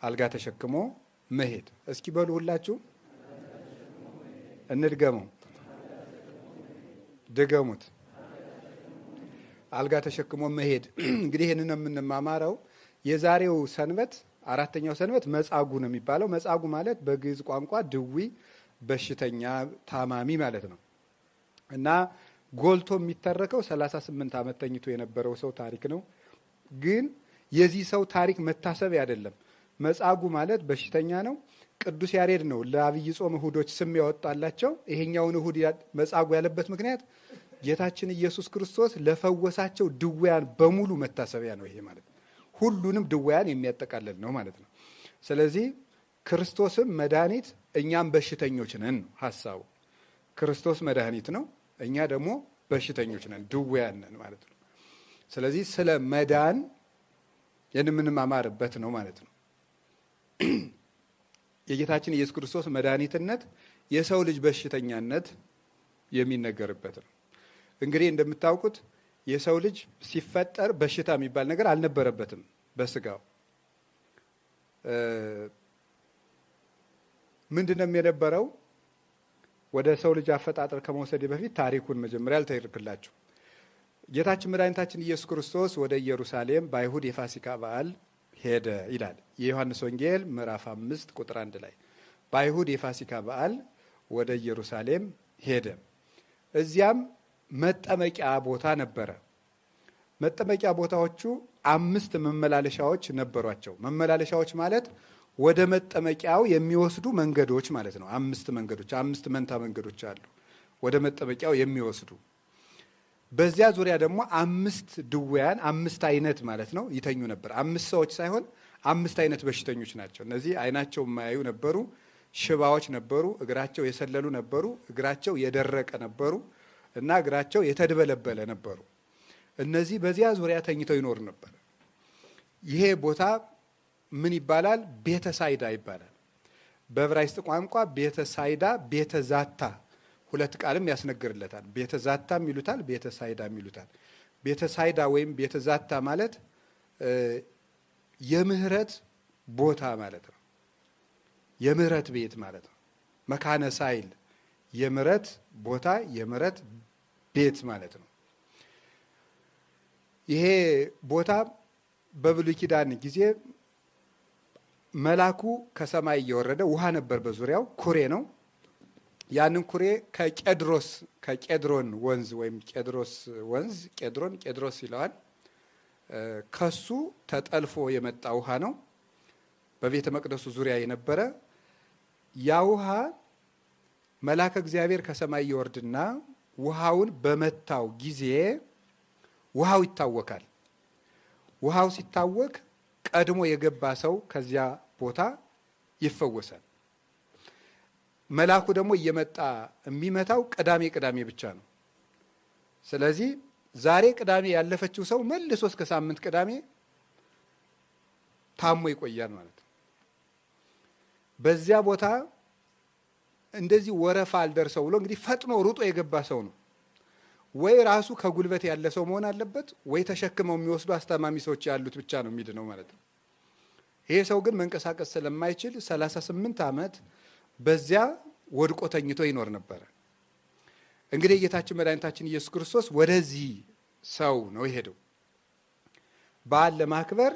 አልጋ ተሸክሞ መሄድ። እስኪ በሉ ሁላችሁ እንድገመው፣ ድገሙት። አልጋ ተሸክሞ መሄድ። እንግዲህ ይህንን የምንማማረው የዛሬው ሰንበት አራተኛው ሰንበት መጻጉዕ ነው የሚባለው። መጻጉዕ ማለት በግዕዝ ቋንቋ ድዊ፣ በሽተኛ፣ ታማሚ ማለት ነው እና ጎልቶ የሚተረከው 38 ዓመት ተኝቶ የነበረው ሰው ታሪክ ነው። ግን የዚህ ሰው ታሪክ መታሰቢያ አይደለም። መጻጉዕ ማለት በሽተኛ ነው። ቅዱስ ያሬድ ነው ለአብይ ጾም እሁዶች ስም ያወጣላቸው። ይሄኛውን እሁድ መጻጉዕ ያለበት ምክንያት ጌታችን ኢየሱስ ክርስቶስ ለፈወሳቸው ድውያን በሙሉ መታሰቢያ ነው። ይሄ ማለት ሁሉንም ድውያን የሚያጠቃልል ነው ማለት ነው። ስለዚህ ክርስቶስም መድኃኒት፣ እኛም በሽተኞች ነን ሀሳቡ። ክርስቶስ መድኃኒት ነው፣ እኛ ደግሞ በሽተኞች ነን፣ ድውያን ነን ማለት ነው። ስለዚህ ስለ መዳን የምንማማርበት ነው ማለት ነው። የጌታችን ኢየሱስ ክርስቶስ መድኃኒትነት፣ የሰው ልጅ በሽተኛነት የሚነገርበት ነው። እንግዲህ እንደምታውቁት የሰው ልጅ ሲፈጠር በሽታ የሚባል ነገር አልነበረበትም በስጋው። ምንድነው የነበረው? ወደ ሰው ልጅ አፈጣጠር ከመውሰድ በፊት ታሪኩን መጀመሪያ ልተርክላችሁ። ጌታችን መድኃኒታችን ኢየሱስ ክርስቶስ ወደ ኢየሩሳሌም በአይሁድ የፋሲካ በዓል ሄደ ይላል የዮሐንስ ወንጌል ምዕራፍ 5 ቁጥር 1 ላይ። በአይሁድ የፋሲካ በዓል ወደ ኢየሩሳሌም ሄደ። እዚያም መጠመቂያ ቦታ ነበረ። መጠመቂያ ቦታዎቹ 5 መመላለሻዎች ነበሯቸው። መመላለሻዎች ማለት ወደ መጠመቂያው የሚወስዱ መንገዶች ማለት ነው። 5 መንገዶች፣ 5 መንታ መንገዶች አሉ ወደ መጠመቂያው የሚወስዱ። በዚያ ዙሪያ ደግሞ 5 ድውያን፣ 5 አይነት ማለት ነው ይተኙ ነበር። 5 ሰዎች ሳይሆን 5 አይነት በሽተኞች ናቸው። እነዚህ አይናቸው የማያዩ ነበሩ፣ ሽባዎች ነበሩ፣ እግራቸው የሰለሉ ነበሩ፣ እግራቸው የደረቀ ነበሩ እና እግራቸው የተድበለበለ ነበሩ። እነዚህ በዚያ ዙሪያ ተኝተው ይኖር ነበር። ይሄ ቦታ ምን ይባላል? ቤተ ሳይዳ ይባላል። በዕብራይስጥ ቋንቋ ቤተ ሳይዳ፣ ቤተ ዛታ፣ 2 ቃልም ያስነግርለታል። ቤተ ዛታም ይሉታል፣ ቤተ ሳይዳም ይሉታል። ቤተ ሳይዳ ወይም ቤተ ዛታ ማለት የምህረት ቦታ ማለት ነው። የምህረት ቤት ማለት ነው። መካነ ሳይል የምህረት ቦታ፣ የምህረት ቤት ማለት ነው። ይሄ ቦታ በብሉይ ኪዳን ጊዜ መላኩ ከሰማይ እየወረደ ውሃ ነበር፣ በዙሪያው ኩሬ ነው። ያንን ኩሬ ከቄድሮን ወንዝ ወይም ቄድሮስ ወንዝ፣ ቄድሮስ ይለዋል፣ ከሱ ተጠልፎ የመጣ ውሃ ነው። በቤተ መቅደሱ ዙሪያ የነበረ ያ ውሃ መልአከ እግዚአብሔር ከሰማይ ይወርድና ውሃውን በመታው ጊዜ ውሃው ይታወካል። ውሃው ሲታወክ ቀድሞ የገባ ሰው ከዚያ ቦታ ይፈወሳል። መልአኩ ደግሞ እየመጣ የሚመታው ቅዳሜ ብቻ ነው። ስለዚህ ዛሬ ቅዳሜ ያለፈችው ሰው መልሶ እስከ ሳምንት ቅዳሜ ታሞ ይቆያል ማለት ነው። በዚያ ቦታ እንደዚህ ወረፋ አልደርሰው ብሎ እንግዲህ ፈጥኖ ሩጦ የገባ ሰው ነው። ወይ ራሱ ከጉልበት ያለ ሰው መሆን አለበት፣ ወይ ተሸክመው የሚወስዱ አስተማሚ ሰዎች ያሉት ብቻ ነው የሚድነው ማለት ነው። ይሄ ሰው ግን መንቀሳቀስ ስለማይችል 38 ዓመት በዚያ ወድቆ ተኝቶ ይኖር ነበረ። እንግዲህ ጌታችን መድኃኒታችን ኢየሱስ ክርስቶስ ወደዚህ ሰው ነው የሄደው። በዓል ለማክበር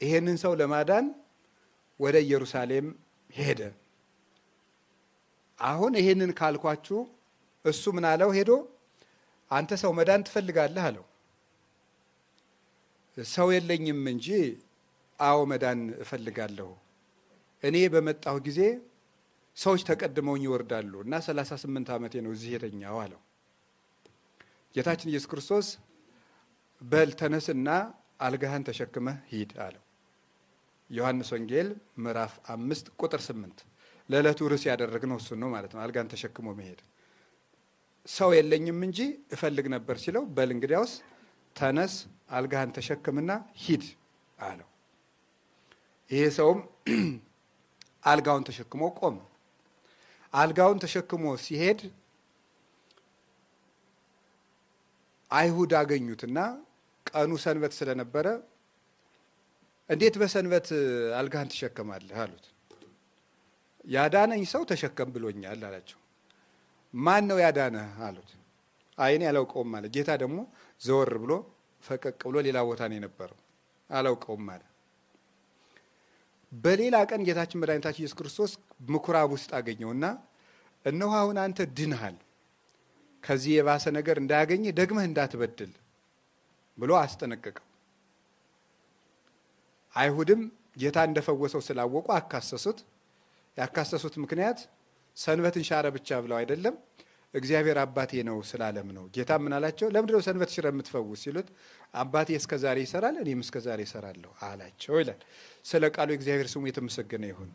ይሄንን ሰው ለማዳን ወደ ኢየሩሳሌም ሄደ። አሁን ይሄንን ካልኳችሁ እሱ ምን አለው? ሄዶ አንተ ሰው መዳን ትፈልጋለህ አለው። ሰው የለኝም እንጂ አዎ መዳን እፈልጋለሁ። እኔ በመጣሁ ጊዜ ሰዎች ተቀድመውኝ ይወርዳሉ እና 38 ዓመቴ ነው እዚህ የተኛው አለው። ጌታችን ኢየሱስ ክርስቶስ በል ተነስና አልጋህን ተሸክመህ ሂድ አለው። ዮሐንስ ወንጌል ምዕራፍ 5 ቁጥር 8። ለዕለቱ ርዕስ ያደረግነው እሱን ነው ማለት ነው። አልጋን ተሸክሞ መሄድ። ሰው የለኝም እንጂ እፈልግ ነበር ሲለው በል እንግዲያውስ ተነስ አልጋህን ተሸክምና ሂድ አለው። ይሄ ሰውም አልጋውን ተሸክሞ ቆመ። አልጋውን ተሸክሞ ሲሄድ አይሁድ አገኙትና ቀኑ ሰንበት ስለነበረ እንዴት በሰንበት አልጋህን ትሸከማለህ አሉት። ያዳነኝ ሰው ተሸከም ብሎኛል አላቸው። ማን ነው ያዳነህ አሉት። እኔ አላውቀውም አለ። ጌታ ደግሞ ዘወር ብሎ ፈቀቅ ብሎ ሌላ ቦታ ነው የነበረው። አላውቀውም አለ። በሌላ ቀን ጌታችን መድኃኒታችን ኢየሱስ ክርስቶስ ምኩራብ ውስጥ አገኘውና እነሆ አሁን አንተ ድነሃል፣ ከዚህ የባሰ ነገር እንዳያገኝ ደግመህ እንዳትበድል ብሎ አስጠነቀቀው። አይሁድም ጌታ እንደፈወሰው ስላወቁ አካሰሱት። ያካሰሱት ምክንያት ሰንበትን ሻረ ብቻ ብለው አይደለም፣ እግዚአብሔር አባቴ ነው ስላለም ነው። ጌታ ምን አላቸው? ለምንድን ነው ሰንበት ሽረ የምትፈውስ ሲሉት፣ አባቴ እስከዛሬ ይሰራል እኔም እስከዛሬ እሰራለሁ አላቸው ይላል። ስለ ቃሉ እግዚአብሔር ስሙ የተመሰገነ ይሁን።